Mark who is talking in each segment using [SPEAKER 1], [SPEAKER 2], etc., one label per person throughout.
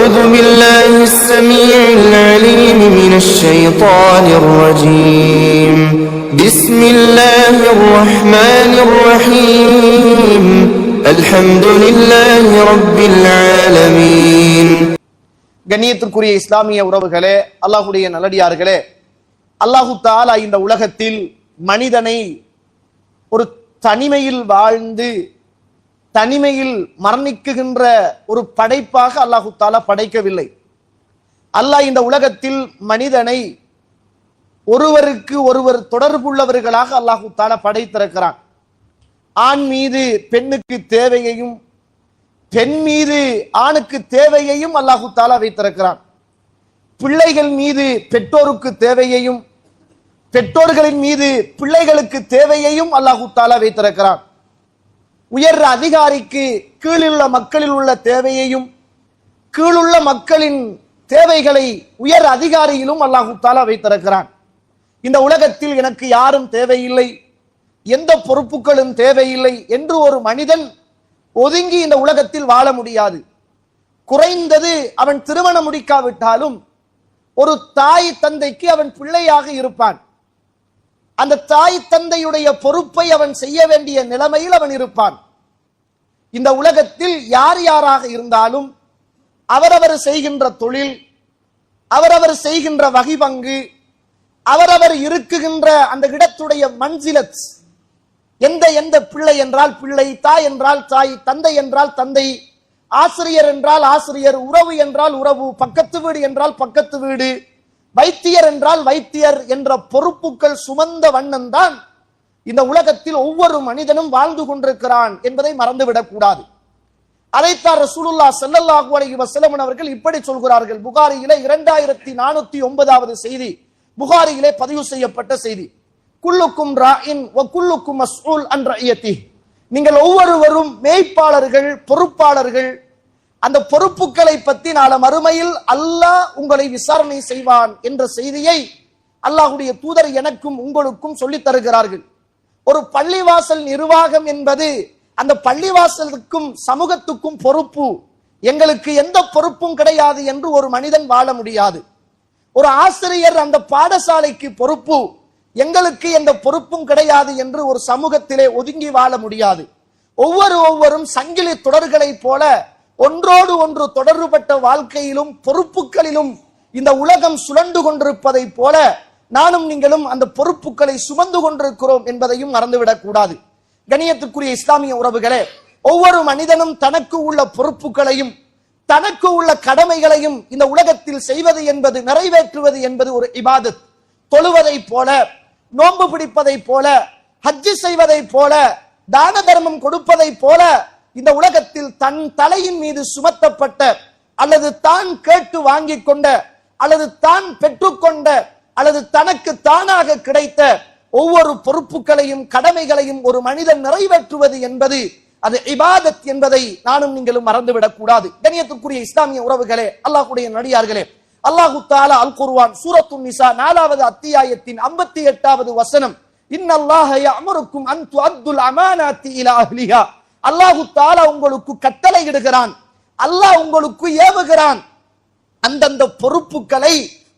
[SPEAKER 1] أعوذ بالله السميع العليم من الشيطان الرجيم بسم الله الرحمن الرحيم الحمد لله رب العالمين.
[SPEAKER 2] கண்ணியத்திற்குரிய இஸ்லாமிய உறவுகளே, அல்லாஹ்வுடைய நல்லடியார்களே, அல்லாஹு தஆலா இந்த உலகத்தில் மனிதனை ஒரு தனிமையில் வாழ்ந்து தனிமையில் மரணிக்குகின்ற ஒரு படைப்பாக அல்லாஹு தஆலா படைக்கவில்லை. அல்லாஹ் இந்த உலகத்தில் மனிதனை ஒருவருக்கு ஒருவர் தொடர்புள்ளவர்களாக அல்லாஹு தஆலா படைத்திருக்கிறான். ஆண் மீது பெண்ணுக்கு தேவையையும் பெண் மீது ஆணுக்கு தேவையையும் அல்லாஹு தஆலா வைத்திருக்கிறான். பிள்ளைகள் மீது பெற்றோருக்கு தேவையையும் பெற்றோர்களின் மீது பிள்ளைகளுக்கு தேவையையும் அல்லாஹு தஆலா வைத்திருக்கிறான். உயர் அதிகாரிக்கு கீழுள்ள மக்களில் உள்ள தேவையையும் கீழுள்ள மக்களின் தேவைகளை உயர் அதிகாரியிலும் அல்லாஹு தஆலா வைத்திருக்கிறான். இந்த உலகத்தில் எனக்கு யாரும் தேவையில்லை, எந்த பொறுப்புகளும் தேவையில்லை என்று ஒரு மனிதன் ஒதுங்கி இந்த உலகத்தில் வாழ முடியாது. குறைந்தது அவன் திருமணம் முடிக்காவிட்டாலும் ஒரு தாய் தந்தைக்கு அவன் பிள்ளையாக இருப்பான். அந்த தாய் தந்தையுடைய பொறுப்பை அவன் செய்ய வேண்டிய நிலைமையில் அவன் இருப்பான். இந்த உலகத்தில் யார் யாராக இருந்தாலும் அவரவர் செய்கின்ற தொழில், அவரவர் செய்கின்ற வகை பங்கு, அவரவர் இருக்குகின்ற அந்த இடத்துடைய மன்சிலத், எந்த பிள்ளை என்றால் பிள்ளை, தாய் என்றால் தாய், தந்தை என்றால் தந்தை, ஆசிரியர் என்றால் ஆசிரியர், உறவு என்றால் உறவு, பக்கத்து வீடு என்றால் பக்கத்து வீடு, வைத்தியர் என்றால் வைத்தியர் என்ற பொறுப்புகள் சுமந்த வண்ணம் தான் இந்த உலகத்தில் ஒவ்வொரு மனிதனும் வாழ்ந்து கொண்டிருக்கிறான் என்பதை மறந்துவிடக் கூடாது. அதைத்தான் ரசூலுல்லாஹ் ஸல்லல்லாஹு அலைஹி வஸல்லம் அவர்கள் இப்படி சொல்கிறார்கள். புகாரியிலே 2409வது செய்தி, புகாரியிலே பதிவு செய்யப்பட்ட செய்தி. குல்லுக்கும் ராஇன் வ குல்லுக்கும் மஸ்ஊல் அன் ரஇயத்திஹி, நீங்கள் ஒவ்வொருவரும் மேய்ப்பாளர்கள், பொறுப்பாளர்கள். அந்த பொறுப்புகளை பற்றி நாளை மறுமையில் அல்லாஹ் உங்களை விசாரணை செய்வான் என்ற செய்தியை அல்லாஹ்வுடைய தூதர் எனக்கும் உங்களுக்கும் சொல்லித் தருகிறார்கள். ஒரு பள்ளிவாசல் நிர்வாகம் என்பது அந்த பள்ளிவாசலுக்கும் சமூகத்துக்கும் பொறுப்பு. எங்களுக்கு எந்த பொறுப்பும் கிடையாது என்று ஒரு மனிதன் வாழ முடியாது. ஒரு ஆசிரியர் அந்த பாடசாலைக்கு பொறுப்பு, எங்களுக்கு எந்த பொறுப்பும் கிடையாது என்று ஒரு சமூகத்திலே ஒதுங்கி வாழ முடியாது. ஒவ்வொருவரும் சங்கிலி தொடர்களை போல ஒன்றோடு ஒன்று தொடர்புபட்ட வாழ்க்கையிலும் பொறுப்புகளிலும் இந்த உலகம் சுழண்டு கொண்டிருப்பதை போல நானும் நீங்களும் அந்த பொறுப்புகளை சுமந்து கொண்டிருக்கிறோம் என்பதையும் மறந்துவிடக் கூடாது. கண்ணியத்துக்குரிய இஸ்லாமிய உறவுகளே, ஒவ்வொரு மனிதனும் தனக்கு உள்ள பொறுப்புகளையும் தனக்கு உள்ள கடமைகளையும் இந்த உலகத்தில் செய்வது என்பது, நிறைவேற்றுவது என்பது ஒரு இபாதத். தொழுவதை போல, நோன்பு பிடிப்பதை போல, ஹஜ்ஜு செய்வதை போல, தான தர்மம் கொடுப்பதை போல இந்த உலகத்தில் தன் தலையின் மீது சுமத்தப்பட்ட அல்லது தான் கேட்டு வாங்கி கொண்ட அல்லது தான் பெற்றுக்கொண்ட அல்லது தனக்கு தானாக கிடைத்த ஒவ்வொரு பொறுப்புகளையும் கடமைகளையும் ஒரு மனிதன் நிறைவேற்றுவது என்பது அது இபாதத் என்பதை நானும் நீங்களும் மறந்துவிடக் கூடாது. கண்ணியத்துக்குரிய இஸ்லாமிய உறவுகளே, அல்லாஹ்வுடைய நடிகார்களே, அல்லாஹு தஆலா அல் குர்ஆன் சூரத்துன் நிசா 4வது அத்தியாயத்தின் 58வது வசனம், இன்னல்லாஹ யஅமுருக்கும் அன் துஅத்துல் அமானாத்தி இலா அஹ்லிஹா, அல்லாஹு தஆலா உங்களுக்கு கட்டளை இடுகிறான், அல்லாஹ் உங்களுக்கு ஏவுகிறான், அந்தந்த பொறுப்புகளை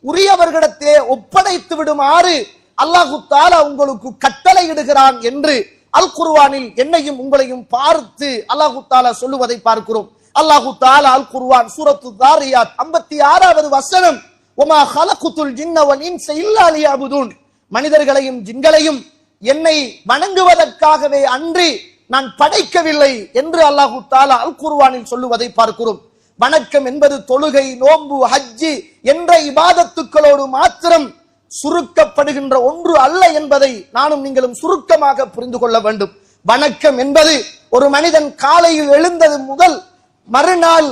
[SPEAKER 2] உரியவர்களிடத்தே ஒப்படைத்து விடுமாறு அல்லாஹு தஆலா உங்களுக்கு கட்டளை இடுகிறான் என்று அல் குர்ஆனில் என்னையும் உங்களையும் பார்த்து அல்லாஹு தஆலா சொல்லுவதை பார்க்கிறோம். அல்லாஹு தஆலா அல் குர்ஆன் சூரத்து தாரியாத் 56வது வசனம், வமா ஹலகுத்துல் ஜின்ன வல் இன்ஸ இல்லா லியஅபுதூன், மனிதர்களையும் ஜின்களையும் என்னை வணங்குவதற்காகவே அன்றி நான் படைக்கவில்லை என்று அல்லாஹு தஆலா அல் குர்ஆனில் சொல்லுவதை பார்க்கிறோம். வணக்கம் என்பது தொழுகை, நோன்பு, ஹஜ்ஜி என்ற இபாதத்துக்களோடு மாத்திரம் சுருக்கப்படுகின்ற ஒன்று அல்ல என்பதை நானும் நீங்களும் சுருக்கமாக புரிந்து கொள்ள வேண்டும். வணக்கம் என்பது ஒரு மனிதன் காலையில் எழுந்தது முதல் மறுநாள்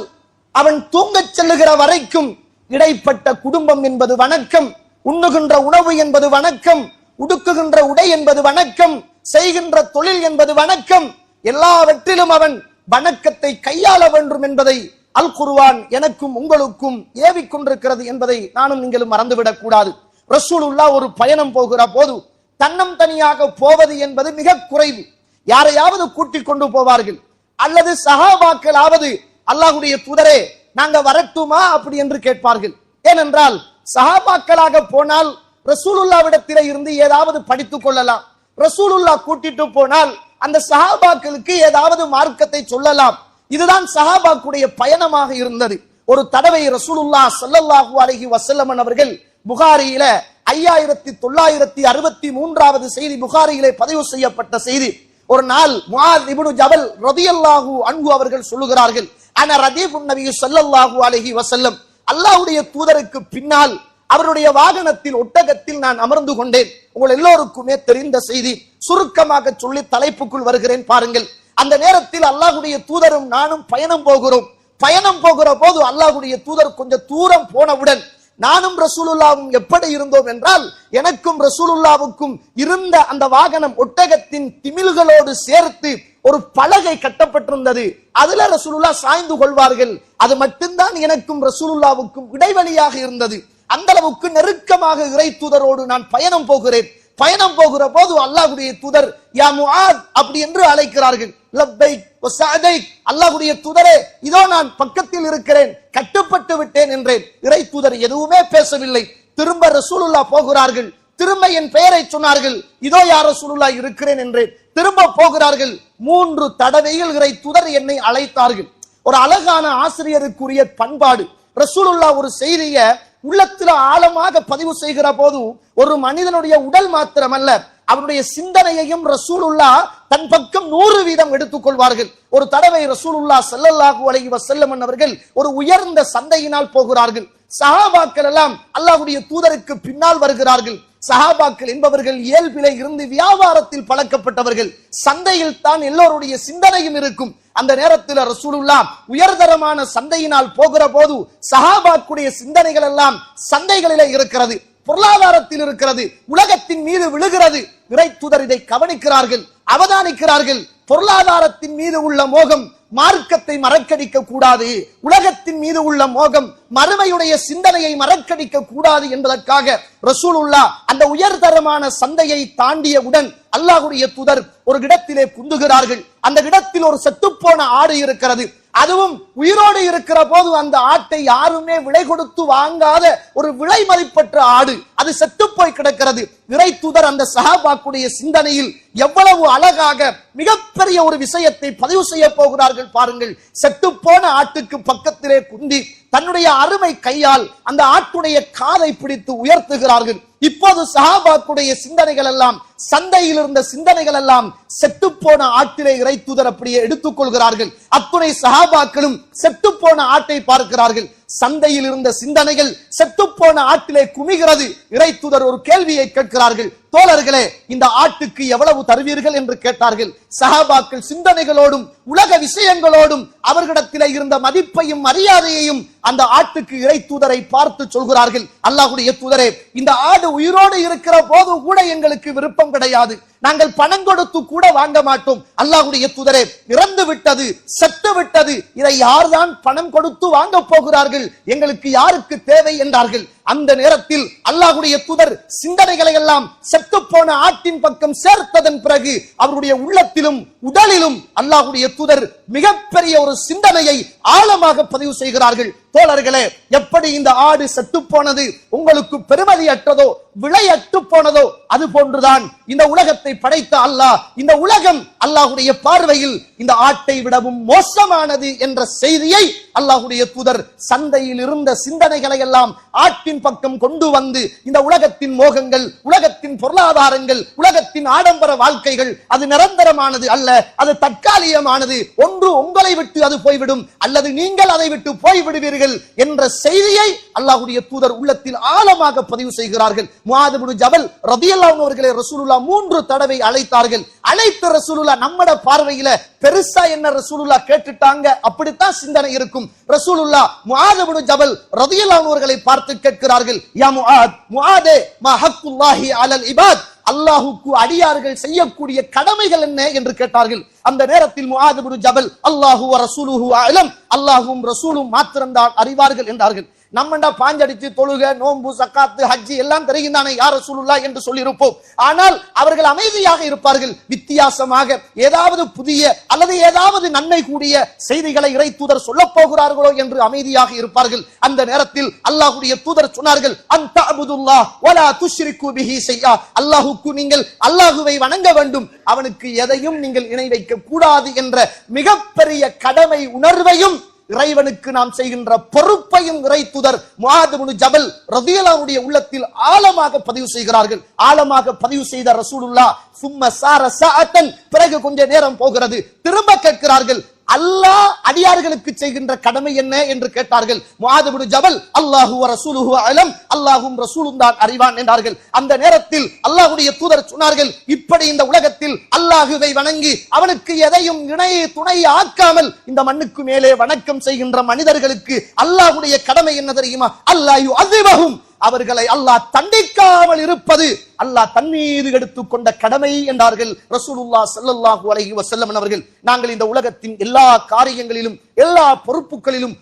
[SPEAKER 2] அவன் தூங்கச் செல்லுகிற வரைக்கும் இடைப்பட்ட குடும்பம் என்பது வணக்கம், உண்ணுகின்ற உணவு என்பது வணக்கம், உடுக்குகின்ற உடை என்பது வணக்கம், செய்கின்ற தொழில் என்பது வணக்கம். எல்லாவற்றிலும் அவன் வணக்கத்தை கையாள வேண்டும் என்பதை அல் குர்ஆன் எனக்கும் உங்களுக்கும் ஏவிக் கொண்டிருக்கிறது என்பதை நானும் நீங்களும் மறந்துவிடக் கூடாது. ரசூலுல்லாஹ் ஒரு பயணம் போகிற போது தன்னம் தனியாக போவது என்பது மிக குறைவு. யாரையாவது கூட்டிக் கொண்டு போவார்கள், அல்லது சஹாபாக்களாவது அல்லாஹ்வுடைய தூதரே நாங்க வரட்டுமா அப்படி என்று கேட்பார்கள். ஏனென்றால் சஹாபாக்களாக போனால் ரசூலுல்லாவிடத்திலே இருந்து ஏதாவது படித்துக் கொள்ளலாம். ரசூலுல்லா கூட்டிட்டு போனால் அந்த சஹாபாக்களுக்கு ஏதாவது மார்க்கத்தை சொல்லலாம். இதுதான் சஹாபாக்குடைய பயணமாக இருந்தது. ஒரு தடவை ரசூலுல்லாஹ் ஸல்லல்லாஹு அலைஹி வஸல்லம் அவர்கள் புகாரியில 5963வது செய்தி, புகாரியிலே பதிவு செய்யப்பட்ட செய்தி. ஒரு நாள் முஆத் இப்னு ஜபல் ரலியல்லாஹு அன்ஹு அவர்கள் சொல்லுகிறார்கள், அன ரதீஃபுன் நபி ஸல்லல்லாஹு அலைஹி வஸல்லம், அல்லாஹ்வுடைய தூதருக்கு பின்னால் அவருடைய வாகனத்தில் ஒட்டகத்தில் நான் அமர்ந்து கொண்டேன். உங்கள் எல்லோருக்குமே தெரிந்த செய்தி, சுருக்கமாக சொல்லி தலைப்புக்குள் வருகிறேன் பாருங்கள். அந்த நேரத்தில் அல்லாஹ்வுடைய தூதரும் நானும் பயணம் போகிறோம். பயணம் போகிற போது அல்லாஹ்வுடைய தூதர் கொஞ்சம் தூரம் போனவுடன் நானும் ரசூலுல்லாவும் எப்படி இருந்தோம் என்றால், எனக்கும் ரசூலுல்லாவுக்கும் இருந்த அந்த வாகனம் ஒட்டகத்தின் திமில்களோடு சேர்த்து ஒரு பலகை கட்டப்பட்டிருந்தது. அதுல ரசூலுல்லா சாய்ந்து கொள்வார்கள். அது மட்டும்தான் எனக்கும் ரசூலுல்லாவுக்கும் இடைவெளியாக இருந்தது. அந்த அளவுக்கு நெருக்கமாக இறை தூதரோடு நான் பயணம் போகிறேன். பயணம் போகிற போது அல்லாஹ்வுடைய தூதர் யா முஆத் அப்படி என்று அழைக்கிறார்கள். லப்பைக் வ சஅதைக், அல்லாஹ்வுடைய தூதரே இதோ நான் பக்கத்தில் இருக்கிறேன், கட்டுப்பட்டு விட்டேன் என்றேன். இறை தூதர் எதுவுமே பேசவில்லை. திரும்ப ரசூலுல்லா போகிறார்கள். திரும்ப என் பெயரை சொன்னார்கள். இதோ யா ரசூலுல்லா இருக்கிறேன் என்றேன். திரும்ப போகிறார்கள். 3 தடவைகள் இறை தூதர் என்னை அழைத்தார்கள். ஒரு அழகான ஆசிரியருக்குரிய பண்பாடு. ரசூலுல்லா ஒரு செய்தியை உள்ளத்துல ஆழமாக பதிவு செய்கிற போது ஒரு மனிதனுடைய உடல் மாத்திரமல்ல, அவருடைய சிந்தனையையும் ரசூலுல்லா தன் பக்கம் 100% எடுத்துக் கொள்வார்கள். ஒரு தடவை ரசூலுல்லா ஸல்லல்லாஹு அலைஹி வஸல்லம் அவர்கள் ஒரு உயர்ந்த சந்தையினால் போகிறார்கள். சஹாபாக்கள் எல்லாம் அல்லாஹ்வுடைய தூதருக்கு பின்னால் வருகிறார்கள். சஹாபாக்கள் என்பவர்கள் இயல்பிலே இருந்து வியாபாரத்தில் பழக்கப்பட்டவர்கள். சந்தையில் தான் எல்லோருடைய சிந்தனையும் இருக்கும். அந்த நேரத்தில் ரசூலுல்லாஹ் உயர்தரமான சந்தையினால் போகிற போது சஹாபாக்குடைய சிந்தனைகள் எல்லாம் சந்தைகளிலே இருக்கிறது, பொருளாதாரத்தில் இருக்கிறது, உலகத்தின் மீது விழுகிறது. இறை தூதர் இதை கவனிக்கிறார்கள், அவதானிக்கிறார்கள். பொருளாதாரத்தின் மீது உள்ள மோகம் மார்க்கத்தை மறக்கடிக்க கூடாது, உலகத்தின் மீது உள்ள மோகம் மறுமையுடைய சிந்தனையை மறக்கடிக்க கூடாது என்பதற்காக ரசூலுல்லாஹ் அந்த உயர்தரமான சந்தையை தாண்டியவுடன் அல்லாஹ்வுடைய தூதர் ஒரு இடத்திலே குந்துகிறார்கள். அந்த இடத்தில் ஒரு செத்துப்போன ஆடு இருக்கிறது. அதுவும் உயிரோடு இருக்கிற போது அந்த ஆட்டை யாருமே விலை கொடுத்து வாங்காத ஒரு விலை மதிப்பற்ற ஆடு, அது செத்து போய் கிடக்கிறது. இறை தூதர் அந்த சஹாபாக்குடைய சிந்தனையில் எவ்வளவு அழகாக மிகப்பெரிய ஒரு விஷயத்தை பதிவு செய்ய போகிறார்கள் பாருங்கள். செத்து போன ஆட்டுக்கு பக்கத்திலே குந்தி தன்னுடைய அருமை கையால் அந்த ஆட்டுடைய காதை பிடித்து உயர்த்துகிறார்கள். இப்போது சஹாபாக்குடைய சிந்தனைகள் எல்லாம், சந்தையில் இருந்த சிந்தனைகள் எல்லாம் செத்துப்போன ஆட்டிலே இறை தூதர் அப்படியே எடுத்துக் கொள்கிறார்கள். அத்துணை சஹாபாக்களும் செத்துப்போன ஆட்டை பார்க்கிறார்கள். சந்தையில் இருந்த சிந்தனைகள் செத்துப்போன ஆட்டிலே குமிகிறது. இறை தூதர் ஒரு கேள்வியை கேட்கிறார்கள், தோழர்களே இந்த ஆட்டுக்கு எவ்வளவு தருவீர்கள் என்று கேட்டார்கள். சஹாபாக்கள் சிந்தனைகளோடும் உலக விஷயங்களோடும் அவர்களிடத்திலே இருந்த மதிப்பையும் மரியாதையையும் அந்த ஆட்டுக்கு இறை தூதரை பார்த்து சொல்கிறார்கள், அல்லாஹ்வுடைய தூதரே இந்த ஆடு உயிரோடு இருக்கிற போது கூட எங்களுக்கு விருப்பம் கிடையாது, நாங்கள் பணம் கொடுத்து கூட வாங்க மாட்டோம். அல்லாஹ்வுடைய தூதரே இறந்து விட்டது, செத்து விட்டது, இதை யார்தான் பணம் கொடுத்து வாங்க போகிறார்கள், எங்களுக்கு யாருக்கு தேவை என்றார்கள். அந்த நேரத்தில் அல்லாஹ்வுடைய தூதர் சிந்தனைகளை எல்லாம் செத்து போன ஆட்டின் பக்கம் சேர்த்ததன் பிறகு அவருடைய உள்ளத்திலும் உடலிலும் அல்லாஹ்வுடைய தூதர் மிகப்பெரிய ஒரு சிந்தனையை ஆழமாக பதிவு செய்கிறார்கள். தோழர்களே, எப்படி இந்த ஆடு செத்து போனது உங்களுக்கு பெருமதியற்றதோ விலையற்று போனதோ அது போன்றுதான் இந்த உலகத்தை படைத்த அல்லாஹ், இந்த உலகம் அல்லாஹ்வுடைய பார்வையில் இந்த ஆட்டை விடவும் மோசமானது என்ற செய்தியை அல்லாஹ்வுடைய தூதர் சந்தையில் இருந்த சிந்தனைகளை எல்லாம் ஆட்டின் பக்கம் கொண்டு வந்து இந்த உலகத்தின் மோகங்கள், உலகத்தின் பொருளாதாரங்கள், உலகத்தின் ஆடம்பர வாழ்க்கைகள் அது நிரந்தரமானது அல்ல, அது தற்காலிகமானது, ஒன்று உங்களை விட்டு அது போய்விடும் அல்லது நீங்கள் அதை விட்டு போய்விடுவீர்கள் என்ற செய்தியை அல்லாஹ்வுடைய தூதர் உள்ளத்தில் ஆழமாக பதிவு செய்கிறார்கள். முஆத் இப்னு ஜபல் ரலியல்லாஹு அன்ஹு அவர்களை ரசூலுல்லாஹ் 3 தடவை அழைத்தார்கள். அழைத்த ரசூலுல்லாஹ் நம்மட பார்வையில பெருசா என்ன ரசூலுல்லாஹ் கேட்டுட்டாங்க அப்படித்தான் சிந்தனை இருக்கும். ரசூலுல்லாஹ் முஆத் இப்னு ஜபல் ரலியல்லாஹு அன்ஹு அவர்களை பார்த்து கேட்கிறார்கள், யா முஆத், முஆதே மா ஹக்குல்லாஹி அலல் இபாத், அல்லாஹ்வுக்கு அடியார்கள் செய்யக்கூடிய கடமைகள் என்ன என்று கேட்டார்கள். அந்த நேரத்தில் முஆத் இப்னு ஜபல் அல்லாஹு வ ரசூலுஹு அலம், அல்லாஹ்வும் ரசூலும் மாத்திரம்தான் அறிவார்கள் என்றார்கள். நம்மண்டா பாஞ்சடிச்சு தொழுக, நோன்பு, சக்காத்து, ஹஜ்ஜி எல்லாம் தெரியும் தானே யா ரசூலுல்லாஹ் என்று சொல்லியிருப்போம். ஆனால் அவர்கள் அமைதியாக இருப்பார்கள். வித்தியாசமாக ஏதாவது புதிய அல்லது ஏதாவது நன்மை கூடிய செய்திகளை இறை தூதர் சொல்ல போகிறார்களோ என்று அமைதியாக இருப்பார்கள். அந்த நேரத்தில் அல்லாஹ்வுடைய தூதர் சொன்னார்கள், அன்த அபுதுல்லாஹ் வலா துஷ்ரிகு பிஹி ஷைஆ, அல்லாஹ்வுக்கு நீங்கள் அல்லாஹ்வை வணங்க வேண்டும், அவனுக்கு எதையும் நீங்கள் இணை வைக்க கூடாது என்ற மிகப்பெரிய கடமை உணர்வையும் இறைவனுக்கு நாம் செய்கின்ற பொறுப்பையும் இறை தூதர் முஆத் இப்னு ஜபல் ரலியல்லாஹு உள்ளத்தில் ஆழமாக பதிவு செய்கிறார்கள். ஆழமாக பதிவு செய்த ரசூலுல்லாஹ் சும்ம சார சஅத்தன், பிறகு கொஞ்ச நேரம் போகிறது, திரும்ப கேட்கிறார்கள், அல்லாஹ் அடியார்களுக்கு செய்கின்ற கடமை என்ன என்று கேட்டார்கள். முஆத் இப்னு ஜபல் அல்லாஹு வ ரசூலுஹு அலம், அல்லாஹ்வும் ரசூலும் தான் அறிவான் என்றார்கள். அந்த நேரத்தில் அல்லாஹ்வுடைய தூதர் சொன்னார்கள், இப்படி இந்த உலகத்தில் அல்லாஹுவை வணங்கி அவனுக்கு எதையும் இணையை துணை ஆக்காமல் இந்த மண்ணுக்கு மேலே வணக்கம் செய்கின்ற மனிதர்களுக்கு அல்லாஹ்வுடைய கடமை என்ன தெரியுமா? அல்லாஹ் யுஅஸிபஹும், அவர்களை அல்லாஹ் தண்டிக்காமல் இருப்பது அல்லாஹ் தன் மீது எடுத்துக்கொண்ட கடமை என்றார்கள் ரசூலுல்லாஹ் ஸல்லல்லாஹு அலைஹி வஸல்லம் அவர்கள். நாங்கள் இந்த உலகத்தின் எல்லா காரியங்களிலும் எல்லா பொறுப்புகளிலும்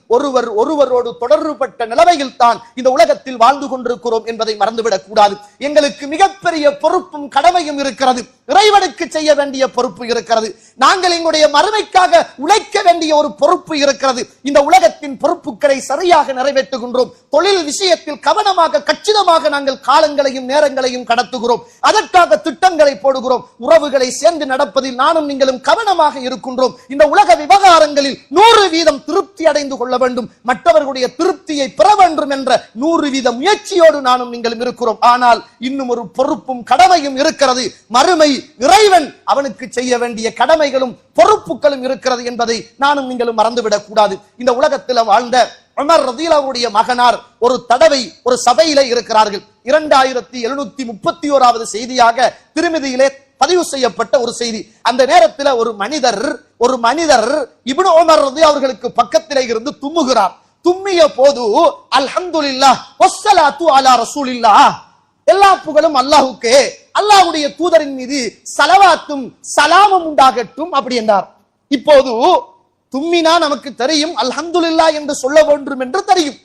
[SPEAKER 2] ஒருவரோடு தொடர்புபட்ட நிலைமையில் தான் இந்த உலகத்தில் வாழ்ந்து கொண்டிருக்கிறோம் என்பதை மறந்துவிடக் கூடாது. எங்களுக்கு மிகப்பெரிய பொறுப்பும் கடமையும் இருக்கிறது. இறைவனுக்கு செய்ய வேண்டிய பொறுப்பு இருக்கிறது. நாங்கள் எங்களுடைய மறுமைக்காக உழைக்க வேண்டிய ஒரு பொறுப்பு இருக்கிறது. இந்த உலகத்தின் பொறுப்புகளை சரியாக நிறைவேற்றுகின்றோம். தொழில் விஷயத்தில் கவனமாக கச்சிதமாக நாங்கள் காலங்களையும் நேரங்களையும் கடத்துகிறோம். அதற்காக திட்டங்களை போடுகிறோம். உறவுகளை சேர்ந்து நடப்பதில் நானும் நீங்களும் கவனமாக இருக்கின்றோம். இந்த உலக விவகாரங்களில் 100% திருப்தி அடைந்து கொள்ள வேண்டும், மற்றவர்களுடைய திருப்தியை பெற வேண்டும் என்ற 100% முயற்சியோடு நானும் நீங்களும் இருக்கிறோம். ஆனால் இன்னும் ஒரு பொறுப்பும் கடமையும் இருக்கிறது. மறுமை இறைவன் அவனுக்கு செய்ய வேண்டிய கடமைகளும் பொறுப்புகளும் இருக்கிறது என்பதை நானும் நீங்களும் மறந்துவிடக் கூடாது. இந்த உலகத்தில் வாழ்ந்த உமர் ரலியல்லாஹுடைய மகனார் ஒரு தடவை ஒரு சபையிலே இருக்கிறார்கள். 2731வது செய்தியாக திருமதியிலே பதிவு செய்யப்பட்ட ஒரு செய்தி. அந்த நேரத்தில் ஒரு மனிதர் இப்னு உமர் ரலியல்லாஹு அவர்களுக்கு பக்கத்திலே இருந்து தும்முகிறார். தும்மிய போது அல்ஹம்துலில்லாஹ் வஸ்ஸலாத்து அலா ரசூலில்லாஹ், எல்லா புகழும் அல்லாஹ்வுக்கே, அல்லாஹ்வுடைய தூதரின் மீது ஸலவாத்தும் ஸலாமும் உண்டாகட்டும் அப்படி என்றார். இப்போது தும்மினா நமக்கு தெரியும் அல்ஹம்துலில்லாஹ் என்று சொல்ல வேண்டும் என்று தெரியும்,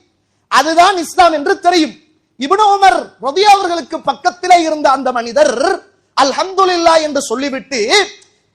[SPEAKER 2] அதுதான் இஸ்லாம் என்று தெரியும். இப்னு உமர் ரலியல்லாஹு அவர்களுக்கு பக்கத்திலே இருந்த அந்த மனிதர் அல்ஹம்துலில்லாஹ் என்று சொல்லிவிட்டு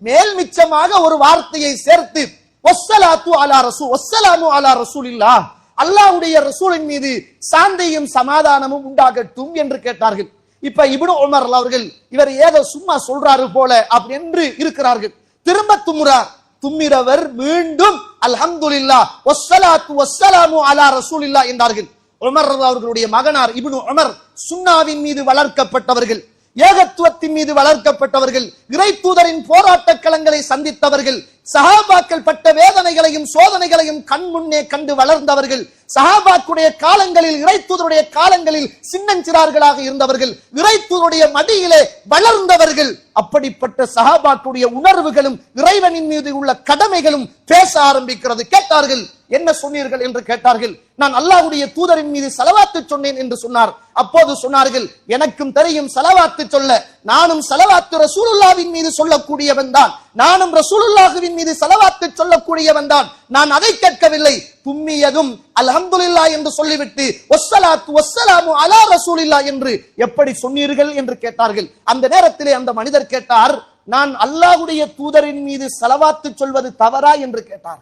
[SPEAKER 2] மேல் மிச்சமாக ஒரு வார்த்தையை சேர்த்து வஸ்ஸலாத்து அலா ரசூல் வஸ்ஸலாமு அலா ரசூலில்லாஹ், அல்லாஹ்வுடைய ரசூலின் மீது சாந்தியும் சமாதானமும் உண்டாகட்டும் என்று கேட்டார்கள். இப்ப இப்னு உமர் அவர்கள் இவர் ஏதோ சும்மா சொல்றாரு போல அப்படி என்று இருக்கிறார்கள். திரும்ப தும்முறார். தும்மிரவர் மீண்டும் அல்ஹம்துலில்லாஹ் வஸ்ஸலாத்து வஸ்ஸலாமு அலா ரசூலில்லாஹ் என்றார்கள். உமர் அவர்களுடைய மகனார் இப்னு உமர் சுன்னாவின் மீது வளர்க்கப்பட்டவர்கள், ஏகத்துவத்தின் மீது வளர்க்கப்பட்டவர்கள், இறை தூதரின் போராட்ட களங்களை சந்தித்தவர்கள், சஹாபாக்கள் பட்ட வேதனைகளையும் சோதனைகளையும் கண் முன்னே கண்டு வளர்ந்தவர்கள், சஹாபாக்குடைய காலங்களில் இறை தூதருடைய காலங்களில் சின்னஞ்சிறார்களாக இருந்தவர்கள், இறை தூதருடைய மடியிலே வளர்ந்தவர்கள். அப்படிப்பட்ட சஹாபாக்குடைய உணர்வுகளும் இறைவனின் மீது உள்ள கடமைகளும் பேச ஆரம்பிக்கிறது. கேட்டார்கள், என்ன சொன்னீர்கள் என்று கேட்டார்கள். நான் அல்லாஹ்வுடைய தூதரின் மீது ஸலவாத்து சொன்னேன் என்று சொன்னார். அப்போது சொன்னார்கள், எனக்கும் தெரியும் ஸலவாத்து சொல்ல, நானும் ஸலவாத்து ரசூலுல்லாஹ்வின் மீது சொல்லக்கூடியவன் தான், நானும் ரசூலுல்லாஹ்வின் மீது ஸலவாத்து சொல்லக்கூடியவன் தான், நான் அதை கேட்கவில்லை. தும்மியதும் அல்ஹம்துலில்லாஹ் என்று சொல்லிவிட்டு வஸ்ஸலாத்து வஸ்ஸலாமு அலா ரசூலில்லாஹ் என்று எப்படி சொன்னீர்கள் என்று கேட்டார்கள். அந்த நேரத்திலே அந்த மனிதர் கேட்டார், நான் அல்லாஹ்வுடைய தூதரின் மீது ஸலவாத்து சொல்வது தவறா என்று கேட்டார்.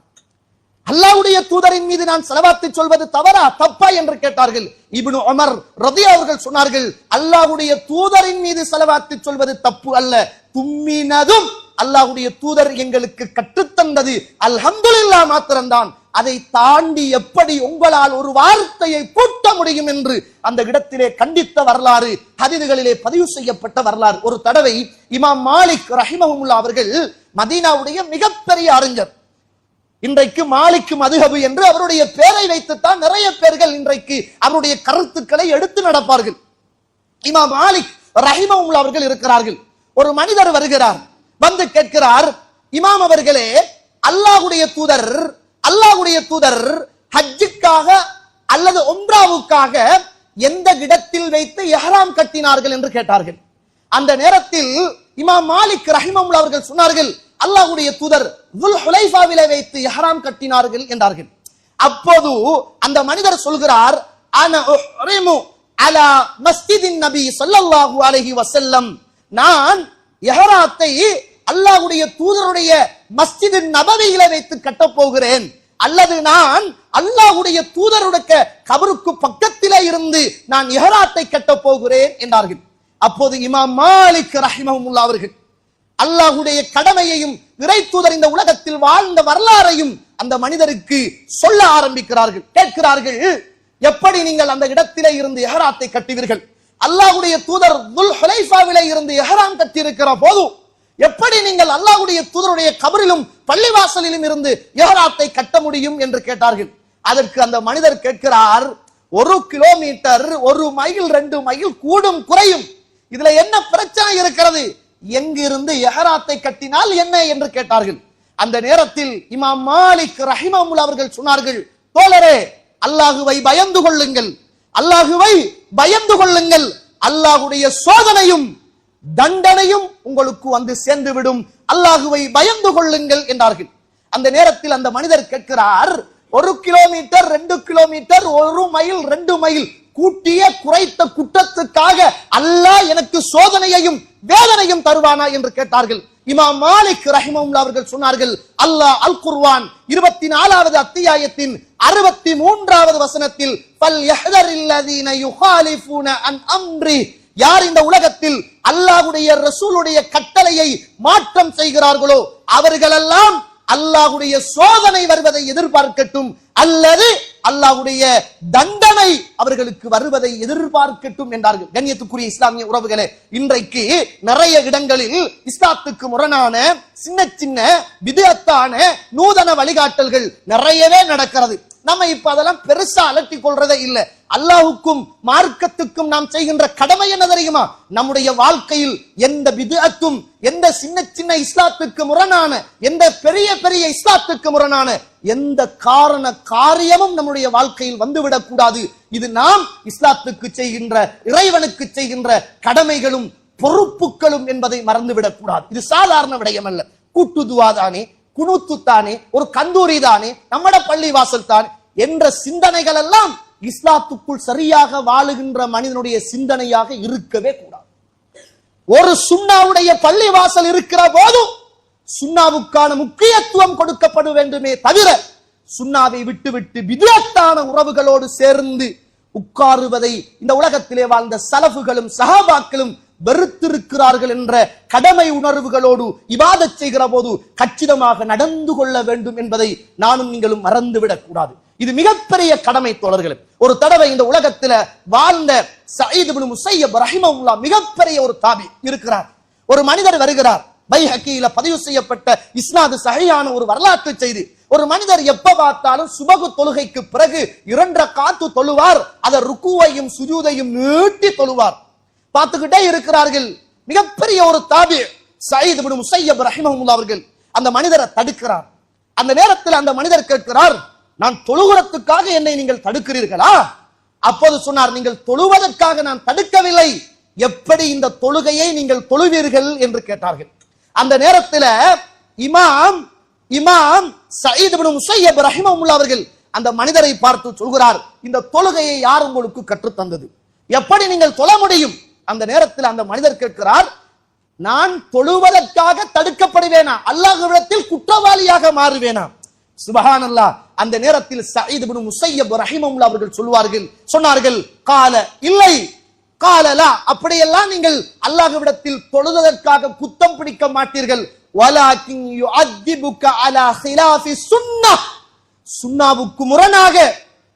[SPEAKER 2] அல்லாஹ்வுடைய தூதரின் மீது நான் ஸலவாத்து சொல்வது தவறா தப்பா என்று கேட்டார்கள். இப்னு உமர் ரலியல்லாஹு அவர்கள் சொன்னார்கள், அல்லாஹ்வுடைய தூதரின் மீது ஸலவாத்து சொல்வது தப்பு அல்ல, தும்மினதும் அல்லாஹ்வுடைய தூதர் எங்களுக்கு கற்றுத்தந்தது அல்ஹம்துலில்லாஹ் மாத்திரம்தான், அதை தாண்டி எப்படி உங்களால் ஒரு வார்த்தையை கூட்ட முடியும் என்று அந்த இடத்திலே கண்டித்த வரலாறு ஹதீதுகளிலே பதிவு செய்யப்பட்ட வரலாறு. ஒரு தடவை இமாம் மாலிக் ரஹிமஹுல்லாஹ் அவர்கள் மதீனாவுடைய மிகப்பெரிய அறிஞர், இன்றைக்கு மாலிக் மதுஹப் என்று அவருடைய பெயரை வைத்துத்தான் நிறைய பேர்கள் இன்றைக்கு அவருடைய கருத்துக்களை எடுத்து நடப்பார்கள். இமாம் மாலிக் ரஹிமஹுல்லாஹ் அவர்கள் இருக்கிறார்கள். ஒரு மனிதர் வருகிறார், வந்து கேட்கிறார், இமாம் அவர்களே, அல்லாஹ்வுடைய தூதர் ஹஜ்ஜுக்காக அல்லது உம்ராவுக்காக எந்த இடத்தில் வைத்து இஹ்ராம் கட்டினார்கள் என்று கேட்டார்கள். அந்த நேரத்தில் இமாம் மாலிக் ரஹிமஹுல்லாஹ் அவர்கள் சொன்னார்கள், அல்லாஹ்வுடைய தூதர் துல் ஹுலைஃபாவிலே வைத்து இஹ்ராம் கட்டினார்கள் என்றார்கள். அப்போது அந்த மனிதர் சொல்கிறார், அன உஹ்ரிமு அலா மஸ்ஜிதின் நபி ஸல்லல்லாஹு அலைஹி வஸல்லம், நான் இஹ்ராத்தை அல்லாஹ்வுடைய தூதருடைய மஸ்ஜித் நபவியில வைத்து கட்டப் போகிறேன், அல்லது நான் அல்லாஹ்வுடைய தூதருடைய கபருக்கு பக்கத்திலே இருந்து நான் இஹ்ராத்தை கட்டப் போகிறேன் என்றார்கள். அப்போது இமாம் மாலிக் ரஹிமஹுல்லாஹ் அவர்கள் அல்லாஹ்வுடைய கடமையையும் இறை தூதர் இந்த உலகத்தில் வாழ்ந்த வரலாறையும் அந்த மனிதருக்கு சொல்ல ஆரம்பிக்கிறார்கள். கேட்கிறார்கள், எப்படி நீங்கள் அந்த இடத்திலே இருந்து இஹ்ராத்தை கட்டுவீர்கள்? அல்லாஹ்வுடைய தூதர் துல் ஹுலைஃபாவிலே இருந்து இஹ்ராம் கட்டி இருக்கிற போது எப்படி நீங்கள் அல்லாஹ்வுடைய தூதருடைய கபரிலும் பள்ளிவாசலிலும் இருந்து இஹ்ராத்தை கட்ட முடியும் என்று கேட்டார்கள். அதற்கு அந்த மனிதர் கேட்கிறார், 1 கிலோமீட்டர் 1 மைல் 2 மைல் கூடும் குறையும், இதுல என்ன பிரச்சனை இருக்கிறது? எங்கிருந்து இஹ்ராத்தை கட்டினால் என்ன என்று கேட்டார்கள். அந்த நேரத்தில் இமாம் மாலிக் ரஹிமஹுல்லாஹ் அவர்கள் சொன்னார்கள், தோழரே, அல்லாஹுவை பயந்து கொள்ளுங்கள், அல்லாஹுவை பயந்து கொள்ளுங்கள், அல்லாஹ்வுடைய சோதனையும் தண்டனையும் உங்களுக்கு வந்து சேர்ந்துவிடும், அல்லாஹுவை பயந்து கொள்ளுங்கள் என்றார்கள். அந்த நேரத்தில் அந்த மனிதர் கேட்கிறார், 1 கிலோமீட்டர் 2 கிலோமீட்டர் 1 மைல் 2 மைல் கூட்டிய குறைத்த குற்றத்துக்காக அல்லாஹ் எனக்கு சோதனையையும் வேதனையும் தருவானா என்று கேட்டார்கள். இமாம் மாலிக் ரஹிமஹுல்லாஹ் அவர்கள் சொன்னார்கள், அல்லாஹ் அல் குர்ஆன் 24வது அத்தியாயத்தின் 63வது வசனத்தில் ஃபல் யஹ்தரில்லதீன யுகாலிஃபூன அன் அம்ரி, யார் இந்த உலகத்தில் அல்லாஹ்வுடைய ரசூலுடைய கட்டளையை மாற்றம் செய்கிறார்களோ அவர்களெல்லாம் அல்லாஹ்வுடைய சோதனை வருவதை எதிர்பார்க்கட்டும், அல்லது அல்லாஹ்வுடைய தண்டனை அவர்களுக்கு வருவதை எதிர்பார்க்கட்டும் என்றார்கள். கண்ணியத்துக்குரிய இஸ்லாமிய உறவுகளே, இன்றைக்கு நிறைய இடங்களில் இஸ்லாத்துக்கு முரணான சின்ன சின்ன பித்அத்தான நூதன வழிகாட்டல்கள் நிறையவே நடக்கிறது. நம்ம இப்ப அதெல்லாம் பெருசா அலட்டி கொள்றதே இல்ல. அல்லாஹுக்கும் மார்க்கத்துக்கும் நாம் செய்கின்ற கடமை என்ன தெரியுமா? நம்முடைய வாழ்க்கையில் எந்த பித்அத்தும், எந்த சின்ன சின்ன இஸ்லாத்துக்கு முரணான, எந்த பெரிய பெரிய இஸ்லாத்துக்கு முரணான எந்த காரியமும் நம்முடைய வாழ்க்கையில் வந்துவிடக் கூடாது. இது நாம் இஸ்லாத்துக்கு செய்கின்ற, இறைவனுக்கு செய்கின்ற கடமைகளும் பொறுப்புகளும் என்பதை மறந்துவிடக் கூடாது. இது சாதாரண விடயம் அல்ல. கூட்டு துவா தானே, குனூத்து தானே, ஒரு கந்தூரி தானே, நம்மட பள்ளி வாசல் தான் என்ற சிந்தனைகள் எல்லாம் இஸ்லாத்துக்குள் சரியாக வாழுகின்ற மனிதனுடைய சிந்தனையாக இருக்கவே கூடாது. ஒரு சுன்னாவுடைய பள்ளி வாசல் இருக்கிற போதும் சுன்னாவுக்கான முக்கியத்துவம் கொடுக்கப்பட வேண்டுமே தவிர சுன்னாவை விட்டுவிட்டு பித்அத்தான உறவுகளோடு சேர்ந்து உட்காருவதை இந்த உலகத்திலே வாழ்ந்த சலஃபுகளும் சஹாபாக்களும் வெறுத்திருக்கிறார்கள் என்ற கடமை உணர்வுகளோடு இபாதத் செய்கிற போது கச்சிதமாக நடந்து கொள்ள வேண்டும் என்பதை நானும் நீங்களும் மறந்துவிடக் கூடாது. இது மிகப்பெரிய கடமை தோழர்களே. ஒரு தடவை இந்த உலகத்தில் வாழ்ந்த சயீத் இப்னு முஸையப் ரஹிமஹுல்லாஹ் மிகப்பெரிய ஒரு தாபி இருக்கிறார். ஒரு மனிதர் வருகிறார். பைஹக்கியில பதிவு செய்யப்பட்ட இஸ்னாது சஹீஹான ஒரு வரலாற்று செய்தி. ஒரு மனிதர் எப்ப பார்த்தாலும் சுபகு தொழுகைக்கு பிறகு 2 ரக்காத்து தொழுவார், அத ருக்குவையும் சுஜூதையும் நீட்டி தொழுவார். பார்த்துக்கிட்டே இருக்கிறார்கள். மிகப்பெரிய ஒரு தாபி சயீத் இப்னு முஸையப் ரஹிமஹுல்லாஹ் அவர்கள் அந்த மனிதரை தடுக்கிறார். அந்த நேரத்தில் அந்த மனிதர் கேட்கிறார், நான் தொழுகிறதுக்காக என்னை நீங்கள் தடுக்கிறீர்களா? அப்போது சொன்னார், நீங்கள் தொழுவதற்காக நான் தடுக்கவில்லை, எப்படி இந்த தொழுகையை நீங்கள் தொழுவீர்கள் என்று கேட்டார்கள். அந்த நேரத்தில் இமாம் சயீத் இப்னு முஸையப் ரஹிமஹுல்லாஹ் அவர்கள் அந்த மனிதரை பார்த்து சொல்கிறார், இந்த தொழுகையை யார் உங்களுக்கு கற்றுத் தந்தது? எப்படி நீங்கள் தொழ முடியும்? அந்த நேரத்தில் அந்த மனிதர் கேட்கிறார், நான் தொழுவதற்காக தடுக்கப்படுவேனா? அல்லாஹ்விடத்தில் குற்றவாளியாக மாறுவேனா? சுப்ஹானல்லாஹ். அந்த நேரத்தில் சயீத் இப்னு முஸையப் ரஹிமஹுல்லாஹ் அவர்கள் சொன்னார்கள், கால இல்லை, கால லா, அப்படியெல்லாம் நீங்கள் அல்லாஹ்விடத்தில் தொழுவதற்காக குத்தம் பிடிக்க மாட்டீர்கள். வலாகின் யுஅத்திபுக அலா ஹிலாஃபி சுன்னஹ், சுன்னாவுக்கு முரணாக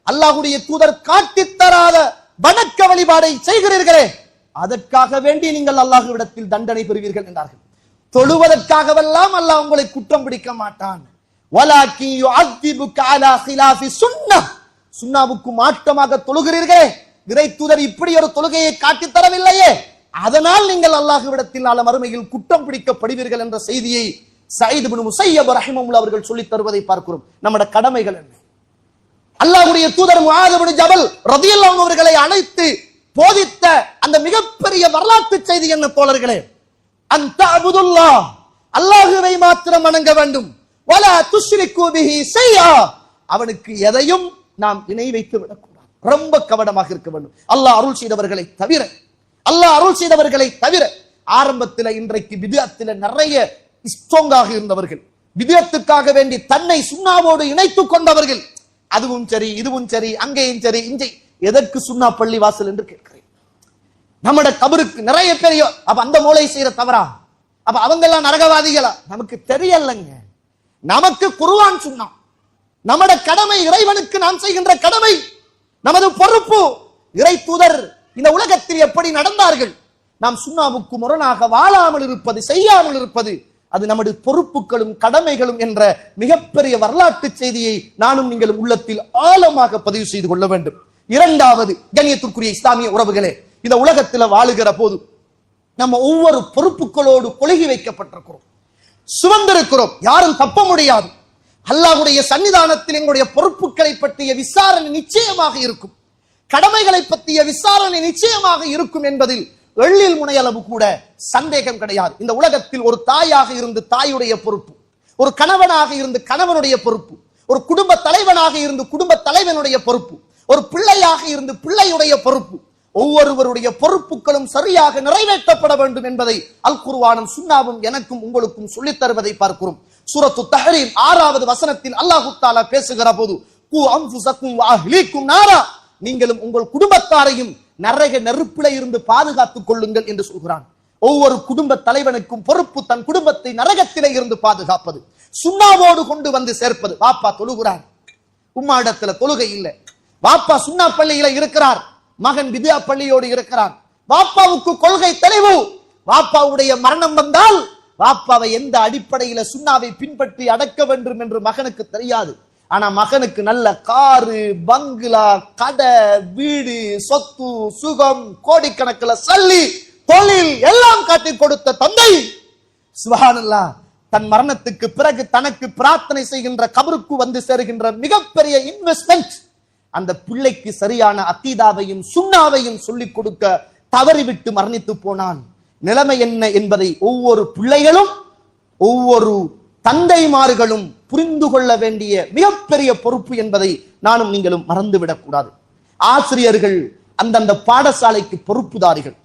[SPEAKER 2] அல்லாஹ்வுடைய தூதர் காட்டித் தராத வணக்க வழிபாடை செய்கிறீர்களே, அதற்காக வேண்டி நீங்கள் அல்லாஹ்விடத்தில் தண்டனை பெறுவீர்கள் என்றார்கள். தொழுவதற்காகவெல்லாம் அல்லாஹ் உங்களை குற்றம் பிடிக்க மாட்டான். வலாகின் யுஅத்திபுக அலா ஹிலாஃபி சுன்னஹ், சுன்னாவுக்கு மாற்றமாக தொழுகிறீர்களே, இறை தூதர் இப்படி ஒரு தொழுகையை காட்டித் தரவில்லையே, அதனால் நீங்கள் அல்லாஹ்விடத்தில் நாளை மறுமையில் குற்றம் பிடிக்கப்படுவீர்கள் என்ற செய்தியை சயீத் இப்னு முஸையப் ரஹிமஹுல்லாஹ் அவர்கள் சொல்லித் தருவதை பார்க்கிறோம். நம்முடைய கடமைகள் என்ன? அல்லாஹ்வுடைய தூதர் முஆத் இப்னு ஜபல் ரலியல்லாஹு அன்ஹு அவர்களை அழைத்து போதித்த அந்த மிகப்பெரிய வரலாற்று செய்தி என்ன தோழர்களே? அன்த அபுதுல்லாஹ், அல்லாஹ்வை மாத்திரம் வணங்க வேண்டும். வலா துஷ்ரிகு பிஹி ஷைஆ, அவனுக்கு எதையும் நாம் இணை வைத்து விடக்கூடாது. ரொம்ப கவனமாக இருக்க வேண்டும். அல்லாஹ் அருள் செய்தவர்களை தவிர ஆரம்பத்தில் இன்றைக்கு பித்அத்தில நிறைய ஸ்ட்ராங்காக இருந்தவர்கள், பித்அத்துக்காக வேண்டி தன்னை சுன்னாவோடு இணைத்துக் கொண்டவர்கள், அதுவும் சரி இதுவும் சரி அங்கேயும் சரி இங்கே எதற்கு சுன்னா பள்ளி வாசல் என்று கேட்கிறேன். நம்மட கபருக்கு நிறைய பேர் அப்ப அந்த மூளை செய்யற தவறா, அப்ப அவங்க எல்லாம் நரகவாதிகளா? நமக்கு தெரியலங்க. நமக்கு குர்ஆன் சுன்னா, நம்மட கடமை, இறைவனுக்கு நாம் செய்கின்ற கடமை, நமது பொறுப்பு. இறை தூதர் இந்த உலகத்தில் எப்படி நடந்தார்கள், நாம் சுன்னாவுக்கு முரணாக வாழாமல் இருப்பது, செய்யாமல் இருப்பது, அது நமது பொறுப்புகளும் கடமைகளும் என்ற மிகப்பெரிய வரலாற்று செய்தியை நானும் நீங்களும் உள்ளத்தில் ஆழமாக பதிவு செய்து கொள்ள வேண்டும். இரண்டாவது, கண்ணியத்திற்குரிய இஸ்லாமிய உறவுகளே, இந்த உலகத்தில் வாழுகிற போது நம்ம ஒவ்வொரு பொறுப்புகளோடு கொழுகி வைக்கப்பட்டிருக்கிறோம், சுமந்திருக்கிறோம். யாரும் தப்ப முடியாது. அல்லாஹ்வுடைய சன்னிதானத்தில் எங்களுடைய பொறுப்புகளை பற்றிய விசாரணை நிச்சயமாக இருக்கும், கடமைகளை பற்றிய விசாரணை நிச்சயமாக இருக்கும் என்பதில் எள்ளில் முனையளவு கூட சந்தேகம் கிடையாது. இந்த உலகத்தில் ஒரு தாயாக இருந்து தாயுடைய பொறுப்பு, ஒரு கணவனாக இருந்து கணவனுடைய பொறுப்பு, ஒரு குடும்ப தலைவனாக இருந்து குடும்ப தலைவனுடைய பொறுப்பு, ஒரு பிள்ளையாக இருந்து பிள்ளையுடைய பொறுப்பு, ஒவ்வொருவருடைய பொறுப்புகளும் சரியாக நிறைவேற்றப்பட வேண்டும் என்பதை அல் குர்ஆனும் சுன்னாவும் எனக்கும் உங்களுக்கும் சொல்லித் தருவதை பார்க்கிறோம். சூரத்து தஹ்ரீம் 6வது வசனத்தில் அல்லாஹ் தஆலா பேசுகிற போது, கு அன்ஃபுஸக்கும் வ அஹ்லீக்கும் நாரா, நீங்களும் உங்கள் குடும்பத்தாரையும் நரக நெருப்பிலே இருந்து பாதுகாத்துக் கொள்ளுங்கள் என்று சொல்கிறான். ஒவ்வொரு குடும்ப தலைவனுக்கும் பொறுப்பு தன் குடும்பத்தை நரகத்திலே இருந்து பாதுகாப்பது, சுன்னாவோடு கொண்டு வந்து சேர்ப்பது. பாப்பா தொழுகிறார், உம்மா இடத்துல தொழுகை இல்லை, பாப்பா சுன்னா பள்ளியில இருக்கிறார், மகன் பித்ஆ பள்ளியோடு இருக்கிறார், பாப்பாவுக்கு கொள்கை தெளிவு, பாப்பாவுடைய மரணம் வந்தால் பாப்பாவை எந்த அடிப்படையில சுன்னாவை பின்பற்றி அடக்க வேண்டும் என்று மகனுக்கு தெரியாது. ஆனா மகனுக்கு நல்ல காரு, பங்களா, கடை, வீடு, சொத்து, சுகம், கோடிக்கணக்கில் சல்லி, தொழில் எல்லாம் காட்டி கொடுத்த தந்தை சுப்ஹானல்லாஹ், தன் மரணத்துக்கு பிறகு தனக்கு பிரார்த்தனை செய்கின்ற கபருக்கு வந்து சேருகின்ற மிகப்பெரிய இன்வெஸ்ட்மெண்ட் அந்த பிள்ளைக்கு சரியான அக்கீதாவையும் சுன்னாவையும் சொல்லிக் கொடுக்க தவறிவிட்டு மரணித்து போனான். நிலைமை என்ன என்பதை ஒவ்வொரு பிள்ளைகளும் ஒவ்வொரு தந்தைமார்களும் புரிந்து கொள்ள வேண்டிய மிகப்பெரிய பொறுப்பு என்பதை நானும் நீங்களும் மறந்துவிடக் கூடாது. ஆசிரியர்கள் அந்தந்த பாடசாலைக்கு பொறுப்புதாரிகள்,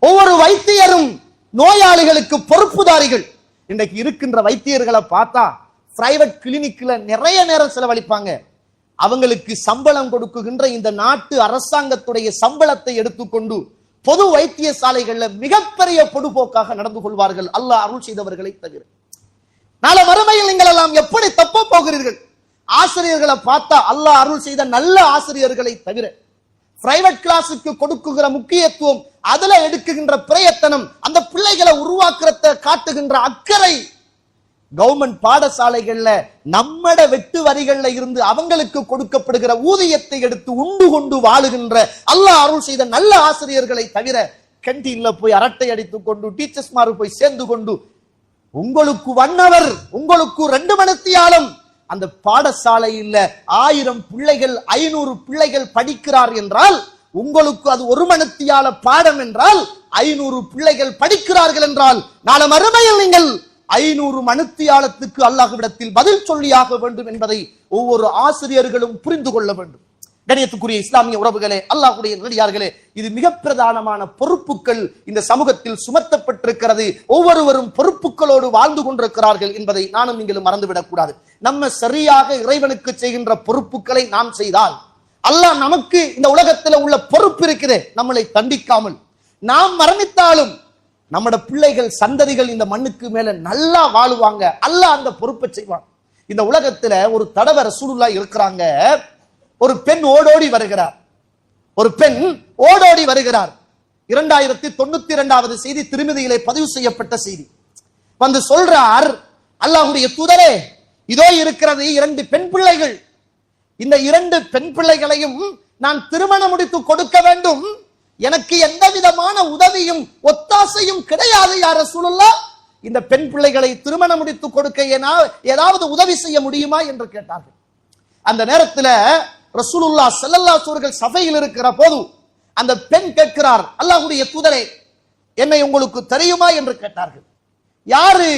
[SPEAKER 2] ஒவ்வொரு வைத்தியரும் நோயாளிகளுக்கு பொறுப்புதாரிகள். இன்றைக்கு இருக்கின்ற வைத்தியர்களை பார்த்தா பிரைவேட் கிளினிக்ல நிறைய நேரம் செலவழிப்பாங்க. அவங்களுக்கு சம்பளம் கொடுக்குகின்ற இந்த நாட்டு அரசாங்கத்துடைய சம்பளத்தை எடுத்துக்கொண்டு பொது வைத்தியசாலைகள்ல மிகப்பெரிய பொதுபோக்காக நடந்து கொள்வார்கள், அல்லாஹ் அருள் செய்தவர்களை தவிர. நாளை மறுமையில் நீங்கள் எல்லாம் எப்படி தப்ப போகிறீர்கள்? ஆசிரியர்களை பார்த்தா அல்லாஹ் அருள் செய்த நல்ல ஆசிரியர்களை தவிர பிரைவேட் கிளாஸுக்கு கொடுக்குகிற முக்கியத்துவம், அதுல எடுக்குகின்ற பிரயத்தனம், அந்த பிள்ளைகளை உருவாக்குறத காட்டுகின்ற அக்கறை, கவர்மெண்ட் பாடசாலைகள்ல நம்மட வெட்டு வரிகள்ல இருந்து அவங்களுக்கு கொடுக்கப்படுகிற ஊதியத்தை எடுத்து உண்டு கொண்டு வாழுகின்ற அல்லாஹ் அருள் செய்த நல்ல ஆசிரியர்களை தவிர கேண்டீன்ல போய் அரட்டை அடித்துக் கொண்டு டீச்சர்ஸ் மாரு போய் சேர்ந்து கொண்டு உங்களுக்கு 1 hour, உங்களுக்கு 2 மணித்தியாலம் அந்த பாடசாலையில் 1000 பிள்ளைகள் 500 பிள்ளைகள் படிக்கிறார் என்றால் உங்களுக்கு அது 1 மணித்தியால பாடம் என்றால் 500 பிள்ளைகள் படிக்கிறார்கள் என்றால் நாளை மறுமையில் நீங்கள் 500 மணித்தியாலத்துக்கு அல்லாஹ்விடத்தில் பதில் சொல்லியாக வேண்டும் என்பதை ஒவ்வொரு ஆசிரியர்களும் புரிந்து கொள்ள வேண்டும். கண்ணியத்துக்குரிய இஸ்லாமிய உறவுகளே, அல்லாஹ்வுடைய நல்லடியார்களே, இது மிக பிரதானமான பொறுப்புகள் இந்த சமூகத்தில் சுமத்தப்பட்டிருக்கிறது. ஒவ்வொருவரும் பொறுப்புகளோடு வாழ்ந்து கொண்டிருக்கிறார்கள் என்பதை நானும் நீங்களும் மறந்துவிடக் கூடாது. நம்ம சரியாக இறைவனுக்கு செய்கின்ற பொறுப்புகளை நாம் செய்தால் அல்லாஹ் நமக்கு இந்த உலகத்தில் உள்ள பொறுப்பு இருக்கிறது, நம்மளை தண்டிக்காமல் நாம் மரணித்தாலும் நம்மட பிள்ளைகள் சந்ததிகள் இந்த மண்ணுக்கு மேல நல்லா வாழுவாங்க, அல்லாஹ் அந்த பொறுப்பை செய்வான். இந்த உலகத்துல ஒரு தடவை ரசூலுல்லாஹ் இருக்கிறாங்க, ஒரு பெண் ஓடோடி வருகிறார், ஒரு பெண் ஓடோடி வருகிறார். 2092வது செய்தி திருமதியிலே பதிவு செய்யப்பட்ட செய்தி. வந்து சொல்றார், அல்லாஹ்வுடைய தூதரே, இதோ இருக்கிறது 2 பெண் பிள்ளைகள், இந்த 2 பெண் பிள்ளைகளையும் நான் திருமணம் முடித்து கொடுக்க வேண்டும், எனக்கு எந்த விதமான உதவியும் ஒத்தாசையும் கிடையாது யா ரசூலுல்லாஹ், இந்த பெண் பிள்ளைகளை திருமணம் முடித்து கொடுக்க ஏதாவது உதவி செய்ய முடியுமா என்று கேட்டார்கள். அந்த நேரத்தில் ரசூலுல்லாஹ் ஸல்லல்லாஹு அலைஹி வஸல்லம் சபையில் இருக்கிற போது அந்த பெண் கேட்கிறார், அல்லாஹ்வுடைய தூதரே, என்னை உங்களுக்கு தெரியுமா என்று கேட்டார்கள். யாரு,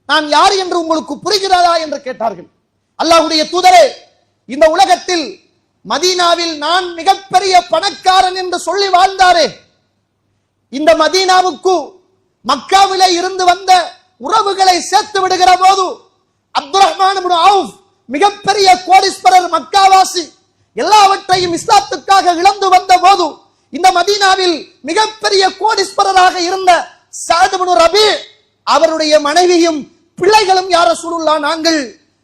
[SPEAKER 2] நான் யார் என்று உங்களுக்கு புரிகிறதா என்று கேட்டார்கள். அல்லாஹ்வுடைய தூதரே, இந்த உலகத்தில் மதீனாவில் நான் மிகப்பெரிய பணக்காரன் என்று சொல்லி வாழ்ந்தாரே, இந்த மதீனாவுக்கு மக்காவிலே இருந்து வந்த உறவுகளை சேர்த்து விடுகிற போது அப்துல் ரஹ்மான் இப்னு அவுஃப் மிகப்பெரிய கோடீஸ்வரர், மக்காவாசி, எல்லாவற்றையும் இஸ்லாத்துக்காக இழந்து வந்த போது இந்த மதீனாவில் மிகப்பெரிய கோடீஸ்வரராக இருந்த சஅத் இப்னு ரபீ அவருடைய மனைவியும் பிள்ளைகளும் யா ரசூலுல்லாஹ் நாங்கள்,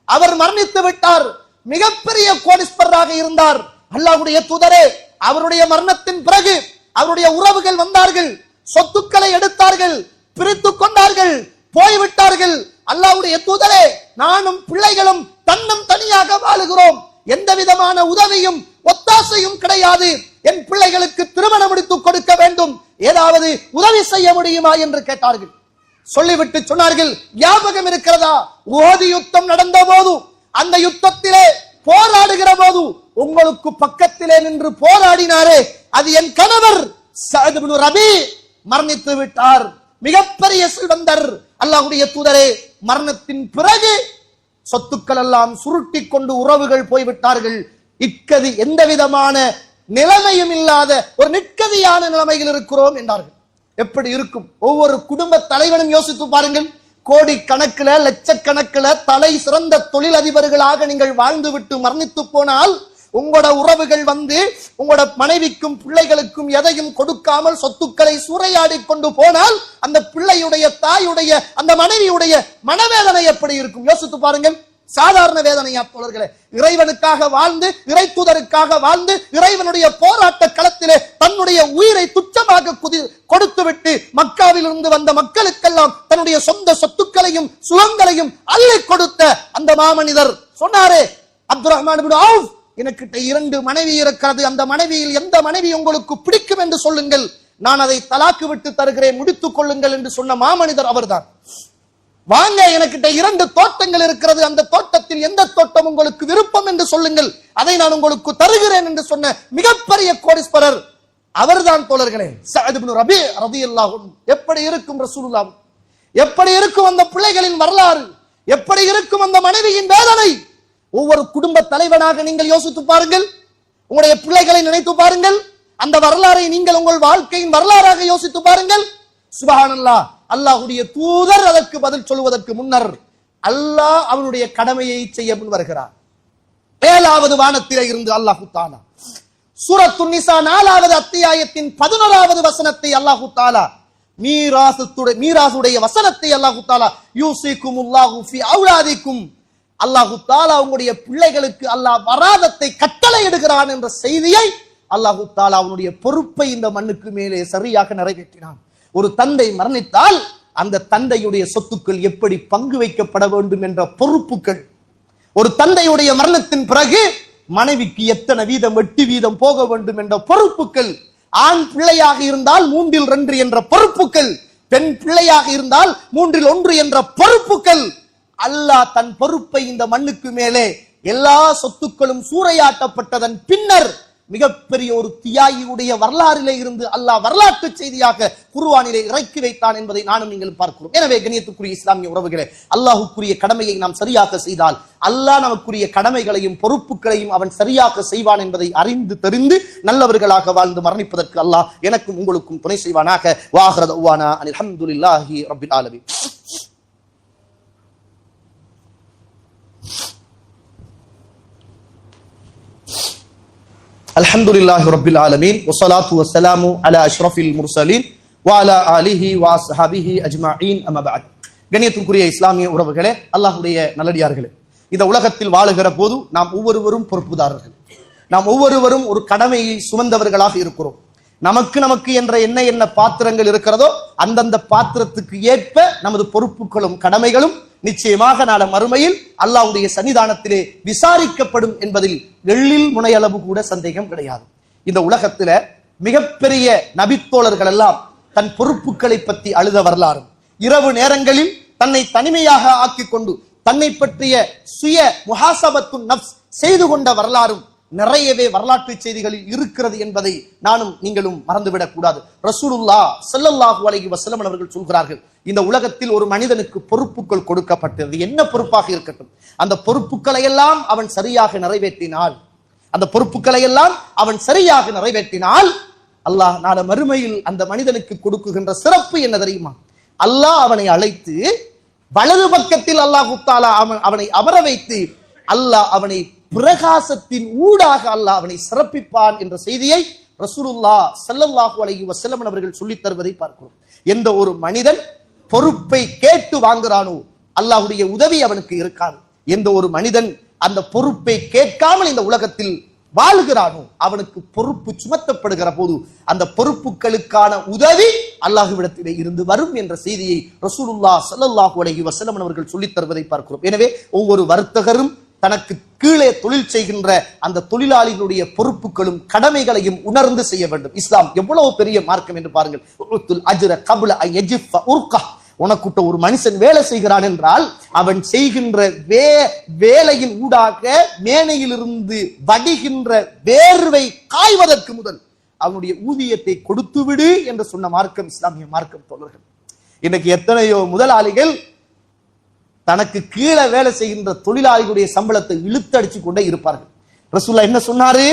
[SPEAKER 2] அவர் மரணித்து விட்டார், மிகப்பெரிய கோடீஸ்வரராக இருந்தார், அல்லாஹ்வுடைய தூதரே, அவருடைய மரணத்தின் பிறகு அவருடைய உறவுகள் வந்தார்கள், சொத்துக்களை எடுத்தார்கள், பிரித்துக் கொண்டார்கள், போய்விட்டார்கள். அல்லாஹ்வுடைய தூதரே, நானும் பிள்ளைகளும் தன்னம் தனியாக வாழுகிறோம், எந்த விதமான உதவியும் ஒத்தாசையும் கிடையாது, என் பிள்ளைகளுக்கு திருமணம் முடித்துக் கொடுக்க வேண்டும், ஏதாவது உதவி செய்ய முடியுமா என்று கேட்டார்கள். சொல்லிவிட்டு சொன்னார்கள், ஞாபகம் இருக்கிறதா, உஹது யுத்தம் நடந்த போது, அந்த யுத்தத்திலே போராடுகிற போது உங்களுக்கு பக்கத்திலே நின்று போராடினாரே, அது என் கணவர் சஅத் இப்னு ரபீ, மரணித்து விட்டார், மிகப்பெரிய செல்வந்தர். அல்லாஹ்வுடைய தூதரே, மரணத்தின் பிறகு சொத்துக்கள் எல்லாம் சுருட்டி கொண்டு உறவுகள் போய்விட்டார்கள், இக்கதி எந்த விதமான நிலைமையும் இல்லாத ஒரு நிற்கதியான நிலைமையில் இருக்கிறோம் என்றார்கள். எப்படி இருக்கும்? ஒவ்வொரு குடும்ப தலைவனும் யோசித்து பாருங்கள். கோடி கணக்கில், லட்சக்கணக்கில் தலை சிறந்த தொழிலதிபர்களாக நீங்கள் வாழ்ந்துவிட்டு மரணித்து போனால், உங்களோட உறவுகள் வந்து உங்களோட மனைவிக்கும் பிள்ளைகளுக்கும் எதையும் கொடுக்காமல் சொத்துக்களை சூறையாடி கொண்டு போனால், அந்த பிள்ளையுடைய, தாயுடைய, அந்த மனைவியுடைய மனவேதனை எப்படி இருக்கும்? யோசித்து பாருங்கள். சாதாரண வேதனையா தோழர்களே? இறைவனுக்காக வாழ்ந்து, இறை தூதருக்காக வாழ்ந்து, இறைவனுடைய போராட்ட களத்திலே தன்னுடைய உயிரை துச்சமாக கொடுத்துவிட்டு மக்காவில் இருந்து வந்த மக்களுக்கெல்லாம் தன்னுடைய சொந்த சொத்துக்களையும் சுகங்களையும் அள்ளி கொடுத்த அந்த மாமனிதர் சொன்னாரே, அப்துல் ரஹ்மான் இப்னு அவுஃப், எனக்கிட்ட 2 மனைவி இருக்கிறது, அந்த மனைவியில் எந்த மனைவி உங்களுக்கு பிடிக்கும் என்று சொல்லுங்கள், நான் அதை தலாக்கு விட்டு தருகிறேன், முடித்துக் கொள்ளுங்கள் என்று சொன்ன மாமனிதர் அவர்தான். வாங்க, எனக்கிட்ட 2 தோட்டங்கள் இருக்கிறது, அந்த தோட்டத்தில் எந்த தோட்டம் உங்களுக்கு விருப்பம் என்று சொல்லுங்கள், அதை நான் உங்களுக்கு தருகிறேன் என்று சொன்ன மிகப்பெரிய கோடீஸ்வரர் அவர்தான் தோழர்களே, சஅத் இப்னு ரபீ ரலியல்லாஹு அன்ஹு. எப்படி இருக்கும் ரசூலுல்லாஹ்? எப்படி இருக்கும் அந்த பிள்ளைகளின் வரலாறு? எப்படி இருக்கும் அந்த மனைவியின் வேதனை? ஒவ்வொரு குடும்ப தலைவனாக நீங்கள் யோசித்து பாருங்கள், உங்களுடைய பிள்ளைகளை நினைத்து பாருங்கள், அந்த வரலாறை நீங்கள் உங்கள் வாழ்க்கையின் வரலாறாக யோசித்து பாருங்கள். சுப்ஹானல்லாஹ், அல்லாஹ்வுடைய தூதர் அதற்கு பதில் சொல்வதற்கு முன்னர் அல்லாஹ் அவனுடைய கடமையை செய்ய முன் வருகிறார். 7வது வானத்திலே இருந்து அல்லாஹ் தஆலா சூரத்துன் நிசா 4வது அத்தியாயத்தின் 11வது வசனத்தை அல்லாஹ் தஆலா மீராசுடைய வசனத்தை அல்லாஹ் தஆலா யூசிகுமுல்லாஹு ஃபீ அவுலாதிக்கும், அல்லாஹ் தஆலா உங்களுடைய பிள்ளைகளுக்கு அல்லாஹ் வராதத்தை கட்டளை இடுகிறான் என்ற செய்தியை அல்லாஹ் தஆலா அவனுடைய பொறுப்பை இந்த மண்ணுக்கு மேலே சரியாக நிறைவேற்றினான். ஒரு தந்தை மரணித்தால் அந்த தந்தையுடைய சொத்துக்கள் எப்படி பங்கு வைக்கப்பட வேண்டும் என்ற பொறுப்புகள், ஒரு தந்தையுடைய மரணத்தின் பிறகு மனைவிக்கு எத்தனை வீதம், 8 வீதம் போக வேண்டும் என்ற பொறுப்புகள், ஆண் பிள்ளையாக இருந்தால் 3/2 என்ற பொறுப்புகள், பெண் பிள்ளையாக இருந்தால் 3/1 என்ற பொறுப்புகள். அல்லாஹ் தன் பொறுப்பை இந்த மண்ணுக்கு மேலே எல்லா சொத்துக்களும் சூறையாட்டப்பட்டதன் பின்னர் மிகப்பெரிய ஒரு தியாகியுடைய வரலாறிலே இருந்து அல்லாஹ் வரலாற்று செய்தியாக குர்ஆனிலே இறக்கி வைத்தான் என்பதை நானும் நீங்களும் பார்க்கிறோம். எனவே கண்ணியத்துக்குரிய இஸ்லாமிய உறவுகளே, அல்லாஹ்வுக்குரிய கடமையை நாம் சரியாக செய்தால் அல்லாஹ் நமக்குரிய கடமைகளையும் பொறுப்புகளையும் அவன் சரியாக செய்வான் என்பதை அறிந்து தெரிந்து நல்லவர்களாக வாழ்ந்து மரணிப்பதற்கு அல்லாஹ் எனக்கும் உங்களுக்கும் துணை செய்வானாக. வாஹிர தஅவானா அனில் ஹம்துலில்லாஹி ரப்பில் ஆலமீன். அல்ஹம்துலில்லாஹி ரப்பில் ஆலமீன் வஸ்ஸலாத்து வஸ்ஸலாமு அலா அஷ்ரஃபில் முர்சலீன் வ அலா ஆலிஹி வ அஸ்ஹாபிஹி அஜ்மஈன் அம்மா பஅத். கண்ணியத்துக்குரிய இஸ்லாமிய உறவுகளே, அல்லாஹ்வுடைய நல்லடியார்களே, இந்த உலகத்தில் வாழுகிற போது நாம் ஒவ்வொருவரும் பொறுப்புதாரர்கள், நாம் ஒவ்வொருவரும் ஒரு கடமையை சுமந்தவர்களாக இருக்கிறோம். நமக்கு என்ற என்ன பாத்திரங்கள் இருக்கிறதோ அந்தந்த பாத்திரத்துக்கு ஏற்ப நமது பொறுப்புகளும் கடமைகளும் நிச்சயமாக நாள மறுமையில் அல்லாஹ்வுடைய சன்னிதானத்திலே விசாரிக்கப்படும் என்பதில் எள்ளில் முனையளவு கூட சந்தேகம் கிடையாது. இந்த உலகத்துல மிகப்பெரிய நபித்தோழர்கள் எல்லாம் தன் பொறுப்புகளை பற்றி அழுத வரலாறும், இரவு நேரங்களில் தன்னை தனிமையாக ஆக்கிக் கொண்டு தன்னை பற்றிய சுய முஹாசபத்து நஃப்ஸ் செய்து கொண்ட வரலாறும் நிறையவே வரலாற்று செய்திகளில் இருக்கிறது என்பதை நானும் நீங்களும் மறந்துவிடக் கூடாது. ரசூலுல்லாஹ் ஸல்லல்லாஹு அலைஹி வஸல்லம் அவர்கள் சொல்கிறார்கள், இந்த உலகத்தில் ஒரு மனிதனுக்கு பொறுப்புகள் கொடுக்கப்பட்டது, என்ன பொறுப்பாக இருக்கட்டும், அந்த பொறுப்புகளை எல்லாம் அவன் சரியாக நிறைவேற்றினால் அந்த பொறுப்புகளை எல்லாம் அவன் சரியாக நிறைவேற்றினால் அல்லாஹ் நாளை மறுமையில் அந்த மனிதனுக்கு கொடுக்குகின்ற சிறப்பு என்ன தெரியுமா? அல்லாஹ் அவனை அழைத்து வலது பக்கத்தில் அல்லாஹ் தஆலா அவனை அமர வைத்து அல்லாஹ் அவனை பிரகாசத்தின் ஊடாக அல்லாஹ் அவனை சிறப்பிப்பான் என்ற செய்தியை ரசூலுல்லாஹ் ஸல்லல்லாஹு அலைஹி வஸல்லம் அவர்கள் சொல்லித் தருவதை பார்க்கிறோம். எந்த ஒரு மனிதன் பொறுப்பை கேட்டு வாங்குறானோ அல்லாஹ்வுடைய உதவி அவனுக்கு இருக்காது. எந்த ஒரு மனிதன் அந்த பொறுப்பை கேட்காமல் இந்த உலகத்தில் வாழ்கிறானோ அவனுக்கு பொறுப்பு சுமத்தப்படுகிற போது அந்த பொறுப்புகளுக்கான உதவி அல்லாஹ்விடத்திலே இருந்து வரும் என்ற செய்தியை ரசூலுல்லாஹ் ஸல்லல்லாஹு அலைஹி வஸல்லம் அவர்கள் சொல்லித் தருவதை பார்க்கிறோம். எனவே ஒவ்வொரு வர்த்தகரும் தனக்கு கீழே தொழில் செய்கின்ற அந்த தொழிலாளிகளுடைய பொறுப்புகளும் கடமைகளையும் உணர்ந்து செய்ய வேண்டும். இஸ்லாம் எவ்வளவு பெரிய மார்க்கம் என்று பாருங்கள். உனக்குட்ட ஒரு மனுஷன் வேலை செய்கிறான் என்றால் அவன் செய்கின்ற வேலையின் ஊடாக மேனையிலிருந்து வடிகின்ற வேர்வை காய்வதற்கு முதல் அவனுடைய ஊதியத்தை கொடுத்து விடு என்று சொன்ன மார்க்கம் இஸ்லாமிய மார்க்கம். தோழர்கள், இன்னைக்கு எத்தனையோ முதலாளிகள் தனக்கு கீழே வேலை செய்கின்ற தொழிலாளிகளுடைய சம்பளத்தை இழுத்தடிச்சு கொண்டே இருப்பார்கள். ரசூலுல்லாஹ் என்ன சொன்னாரு?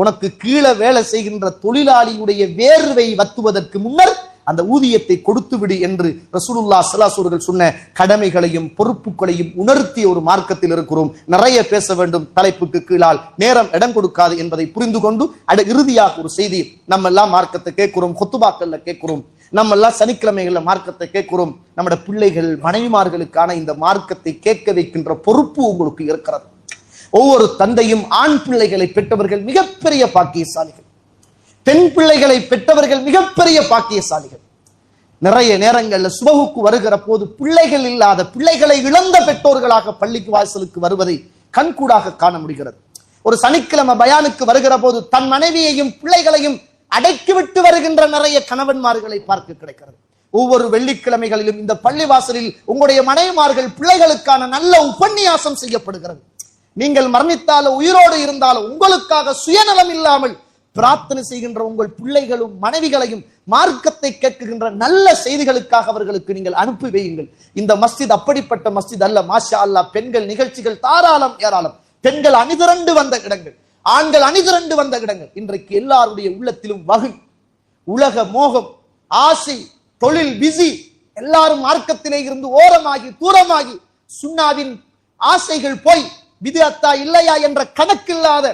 [SPEAKER 2] உனக்கு கீழே வேலை செய்கின்ற தொழிலாளியுடைய வேர்வை வத்துவதற்கு முன்னர் அந்த ஊதியத்தை கொடுத்து விடு என்று ரசூலுல்லாஹ் ஸல்லல்லாஹு அலைஹி வஸல்லம் சொன்ன கடமைகளையும் பொறுப்புகளையும் உணர்த்திய ஒரு மார்க்கத்தில் இருக்கிறோம். நிறைய பேச வேண்டும், தலைப்புக்கு கீழால் நேரம் இடம் கொடுக்காது என்பதை புரிந்து கொண்டு இறுதியாக ஒரு செய்தி. நம்ம எல்லாம் மார்க்கத்தை கேட்கிறோம், குத்துபாக்கள்ல கேட்கிறோம், நம்ம எல்லாம் சனிக்கிழமைகள்ல மார்க்கத்தை கேட்கிறோம். நம்முடைய பிள்ளைகள் மனைவிமார்களுக்கான இந்த மார்க்கத்தை கேட்க வைக்கின்ற பொறுப்பு உங்களுக்கு இருக்கிறது. ஒவ்வொரு தந்தையும் ஆண் பிள்ளைகளை பெற்றவர்கள் மிகப்பெரிய பாக்கியசாலிகள், பெண் பிள்ளைகளை பெற்றவர்கள் மிகப்பெரிய பாக்கியசாலிகள். நிறைய நேரங்கள்ல சுபகுக்கு வருகிற போது பிள்ளைகள் இல்லாத, பிள்ளைகளை இழந்த பெற்றோர்களாக பள்ளிக்கு வாசலுக்கு வருவதை கண்கூடாக காண முடிகிறது. ஒரு சனிக்கிழமை பயானுக்கு வருகிற போது தன் மனைவியையும் பிள்ளைகளையும் அடக்கிவிட்டு வருகின்ற நிறைய கணவன்மார்களை பார்க்க கிடைக்கிறது. ஒவ்வொரு வெள்ளிக்கிழமைகளிலும் இந்த பள்ளி வாசலில் உங்களுடைய மனைவிமார்கள் பிள்ளைகளுக்கான நல்ல உபன்யாசம் செய்யப்படுகிறது. நீங்கள் மரணித்தாலும் உயிரோடு இருந்தாலும் உங்களுக்காக சுயநலம் இல்லாமல் பிரார்த்தனை செய்கின்ற உங்கள் பிள்ளைகளும் மனைவிகளையும் மார்க்கத்தை கேட்கின்ற நல்ல செய்திகளுக்காக அவர்களுக்கு நீங்கள் அனுப்பி வையுங்கள். இந்த மஸ்ஜித் அப்படிப்பட்ட மஸ்ஜித் அல்ல. மாஷா அல்லாஹ், பெண்கள் நிகழ்ச்சிகள் தாராளம் ஏராளம், பெண்கள் அணிதிரண்டு வந்த இடங்கள், ஆண்கள் அணிதிரண்டு வந்த இடங்கள். இன்றைக்கு எல்லாருடைய உள்ளத்திலும் வகை, உலக மோகம், ஆசை, தொழில் பிஸி, எல்லாரும் மார்க்கத்திலே இருந்து ஓரமாகி தூரமாகி சுன்னாவின் ஆசைகள் போய் பிதஅத்தா இல்லையா என்ற கணக்கில்லாத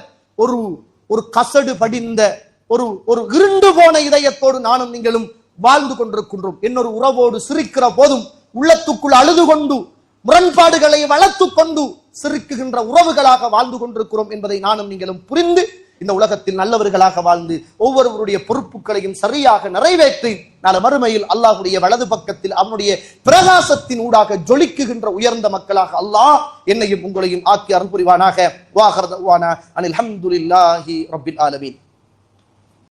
[SPEAKER 2] ஒரு கசடு படிந்த ஒரு இருண்டு போன இதயத்தோடு நானும் நீங்களும் வாழ்ந்து கொண்டிருக்கின்றோம். இன்னொரு உறவோடு சிரிக்கிற போதும் உள்ளத்துக்குள் அழுது கொண்டு முரண்பாடுகளை வளர்த்து கொண்டு சிரிக்குகின்ற உறவுகளாக வாழ்ந்து கொண்டிருக்கிறோம் என்பதை நானும் நீங்களும் புரிந்து இந்த உலகத்தில் நல்லவர்களாக வாழ்ந்து ஒவ்வொருவருடைய பொறுப்புகளையும் சரியாக நிறைவேற்றி நாளை மறுமையில் அல்லாஹ்வுடைய வலது பக்கத்தில் அவனுடைய பிரகாசத்தின் ஊடாக ஜொலிக்குகின்ற உயர்ந்த மக்களாக அல்லாஹ் என்னையும் உங்களையும் ஆக்கி அருள் புரிவானாக. வாஹர் தஅவானா அனில் ஹம்துலில்லாஹி ரப்பில் ஆலமீன்.